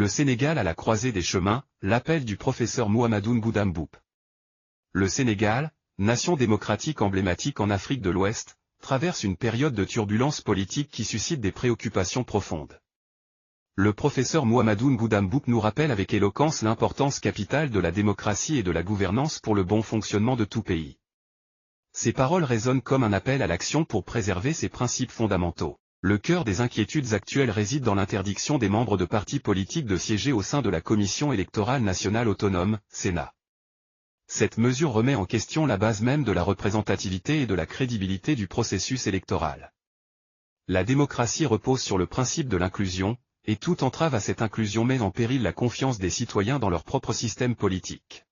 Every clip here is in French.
Sénégal à la croisée des chemins, l'appel du professeur Mouhamadoun Bouhadda Mboup. Le Sénégal, nation démocratique emblématique en Afrique de l'Ouest, traverse une période de turbulence politique qui suscite des préoccupations profondes. Le professeur Mouhamadoun Bouhadda Mboup nous rappelle avec éloquence l'importance capitale de la démocratie et de la gouvernance pour le bon fonctionnement de tout pays. Ces paroles résonnent comme un appel à l'action pour préserver ces principes fondamentaux. Le cœur des inquiétudes actuelles réside dans l'interdiction des membres de partis politiques de siéger au sein de la Commission électorale nationale autonome, Sénat. Cette mesure remet en question la base même de la représentativité et de la crédibilité du processus électoral. La démocratie repose sur le principe de l'inclusion, et toute entrave à cette inclusion met en péril la confiance des citoyens dans leur propre système politique.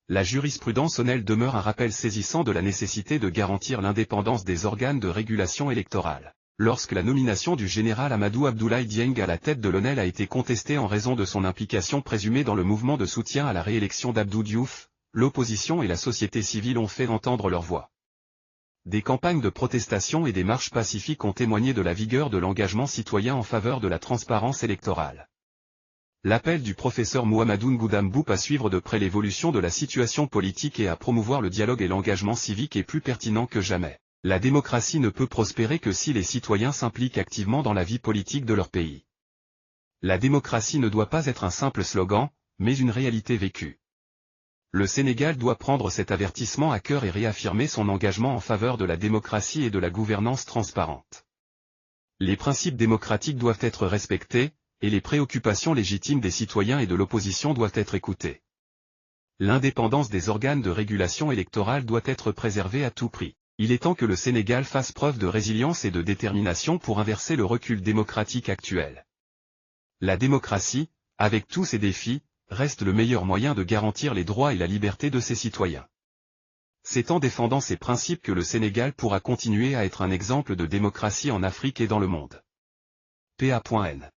La jurisprudence ONEL demeure un rappel saisissant de la nécessité de garantir l'indépendance des organes de régulation électorale. Lorsque la nomination du général Amadou Abdoulaye Dieng à la tête de l'ONEL a été contestée en raison de son implication présumée dans le mouvement de soutien à la réélection d'Abdou Diouf, l'opposition et la société civile ont fait entendre leur voix. Des campagnes de protestation et des marches pacifiques ont témoigné de la vigueur de l'engagement citoyen en faveur de la transparence électorale. L'appel du professeur Mouhamadoun Bouhadda Mboup à suivre de près l'évolution de la situation politique et à promouvoir le dialogue et l'engagement civique est plus pertinent que jamais. La démocratie ne peut prospérer que si les citoyens s'impliquent activement dans la vie politique de leur pays. La démocratie ne doit pas être un simple slogan, mais une réalité vécue. Le Sénégal doit prendre cet avertissement à cœur et réaffirmer son engagement en faveur de la démocratie et de la gouvernance transparente. Les principes démocratiques doivent être respectés, et les préoccupations légitimes des citoyens et de l'opposition doivent être écoutées. L'indépendance des organes de régulation électorale doit être préservée à tout prix. Il est temps que le Sénégal fasse preuve de résilience et de détermination pour inverser le recul démocratique actuel. La démocratie, avec tous ses défis, reste le meilleur moyen de garantir les droits et la liberté de ses citoyens. C'est en défendant ces principes que le Sénégal pourra continuer à être un exemple de démocratie en Afrique et dans le monde. PA.N